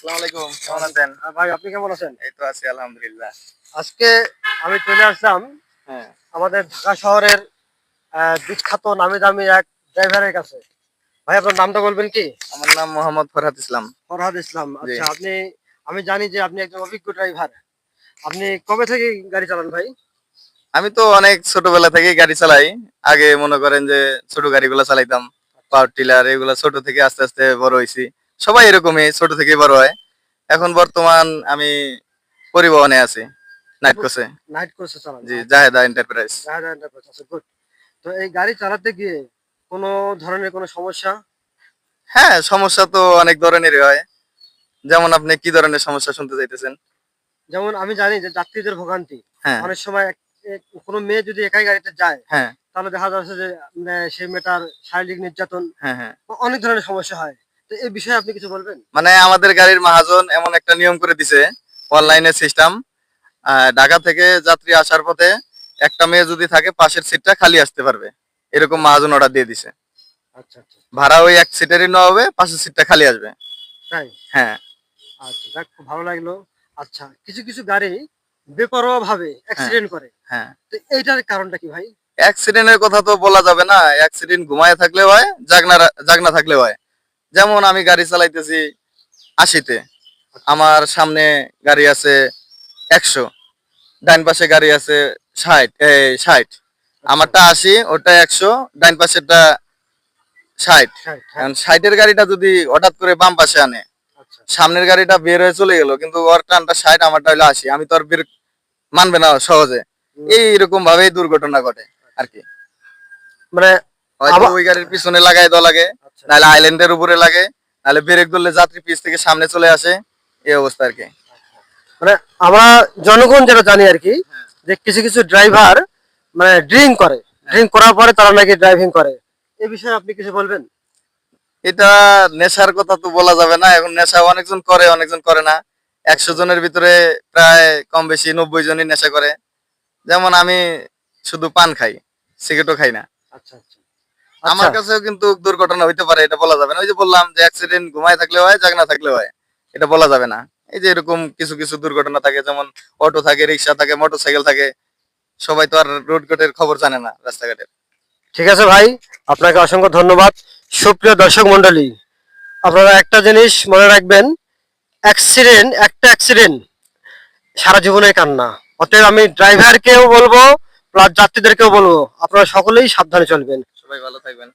আসসালামু আলাইকুম, কেমন আছেন? ভাই আপনি কেমন আছেন? এই তো আছি আলহামদুলিল্লাহ। আজকে আমি চলে আসলাম হ্যাঁ, আমাদের ঢাকা শহরের বিখ্যাত নামি দামি এক ড্রাইভারের কাছে। ভাই আপনার নামটা বলবেন কি? আমার নাম মোহাম্মদ ফরহাদ ইসলাম। ফরহাদ ইসলাম। জি। আচ্ছা, আমি জানি যে আপনি একজন অভিজ্ঞ ড্রাইভার। আপনি কবে থেকে গাড়ি চালান ভাই? আমি তো অনেক ছোটবেলা থেকেই গাড়ি চালাই। আগে মনে করেন যে ছোট গাড়িগুলো চালাইতাম। পাওয়ার টিলার এগুলা ছোট থেকে আস্তে আস্তে বড় হইছি। সবাই এরকমই ছোট থেকেই বড় হয়। এখন বর্তমান আমি পরিবহনে আছি। নাইট কোচে। নাইট কোর্সে চালান। জি, আচ্ছা, জাহেদা এন্টারপ্রাইজ। জাহাজ এন্টারপ্রাইজ। আচ্ছা, গুড। তো এই গাড়ি চালাতে গিয়ে কোনো ধরনের কোনো সমস্যা? হ্যাঁ, সমস্যা তো অনেক ধরনেরই হয়। যেমন আপনি কি ধরনের সমস্যা শুনতে চাইতেছেন? যেমন আমি জানি যে যাত্রীদের ভোগান্তি। হ্যাঁ, অনেক সময় কোনো মেয়ে যদি একাই গাড়িতে যায় হ্যাঁ, তাহলে দেখা যাচ্ছে যে মানে সেই মেয়েটার শারীরিক নির্যাতন হ্যাঁ, হ্যাঁ। অনেক ধরনের সমস্যা হয়। তো এই বিষয়ে আপনি কিছু বলবেন? মানে আমাদের গাড়ির মহাজন এমন একটা নিয়ম করে দিছে, অনলাইনে সিস্টেম। ঢাকা থেকে যাত্রী আসার পথে একটা মেয়ে যদি থাকে পাশের সিটটা খালি আসতে পারবে, এরকম মহাজন অর্ডার দিয়ে দিছে। আচ্ছা, আচ্ছা। ভাড়া ওই এক সিটেরই নেওয়া হবে, পাশের সিটটা খালি আসবে। তাই? হ্যাঁ, আচ্ছা, যাক খুব ভালো লাগলো। আচ্ছা, কিছু গাড়ি বেপরোয়াভাবে হ্যাঁ, অ্যাক্সিডেন্ট করে। হ্যাঁ। তো এইটার কারণটা কি ভাই? অ্যাক্সিডেন্টের কথা তো বলা যাবে না, অ্যাক্সিডেন্ট ঘুমায় থাকলে হয়, জাগনা থাকলে হয়। যেমন আমি গাড়ি চালাইতেছি 80-তে, আমার সামনে গাড়ি আছে 100, ডাইন পাশে গাড়ি আছে 60। আচ্ছা, আমারটা 80, ওটা 100, ডাইন পাশেরটা 60। হ্যাঁ, হ্যাঁ। এখন 60-এর গাড়িটা যদি হঠাৎ করে বাম পাশে আনে, আচ্ছা, সামনের গাড়িটা বের হয়ে চলে গেল, কিন্তু ওর টানটা 60, আমারটা হলো 80, আমি তো আর বের মানবে না সহজে। হুম, এইরকম ভাবেই দুর্ঘটনা ঘটে আর কি। মানে হয়তো আবার ওই গাড়ির পিছনে লাগাই দেওয়া লাগে, আচ্ছা, নাহলে আইল্যান্ডের উপরে লাগে, নাহলে ব্রেক ধরলে যাত্রী পিছ থেকে সামনে চলে আসে, এই অবস্থা আর কি। মানে আমরা জনগণ যেটা জানি আরকি যে কিছু ড্রাইভার মানে ড্রিংক করে। ড্রিংক করার পরে তারা নাকি ড্রাইভিং করে। এই বিষয়ে আপনি কিছু বলবেন? এটা নেশার কথা তো বলা যাবে না, এখন নেশা অনেকজন করে অনেকজন করে না। 100 জনের ভিতরে প্রায় কম বেশি 90 জনই নেশা করে। যেমন আমি শুধু পান খাই, সিগারেটও খাই না। আচ্ছা, আচ্ছা। আমার আচ্ছা, কাছেও কিন্তু দুর্ঘটনা হইতে পারে, এটা বলা যাবে না। ওই যে বললাম যে অ্যাক্সিডেন্ট ঘুমায় থাকলে হয়, জাগনা থাকলে হয়, এটা বলা যাবে না। এই যে এরকম কিছু কিছু দুর্ঘটনা থাকে, যেমন অটো থাকে, রিক্সা থাকে, মোটরসাইকেল থাকে। সবাই তো আর রোড ঘাটের খবর জানে না, রাস্তাঘাটের। ঠিক আছে ভাই। আপনাকে অসংখ্য ধন্যবাদ। সুপ্রিয় দর্শক মণ্ডলী, আপনারা একটা জিনিস মনে রাখবেন, একটা অ্যাক্সিডেন্ট সারা জীবনের কান্না। অতএব আমি ড্রাইভারকেও বলবো প্লাস যাত্রীদেরকেও বলবো আপনারা সকলেই সাবধানে চলবেন। সবাই ভালো থাকবেন।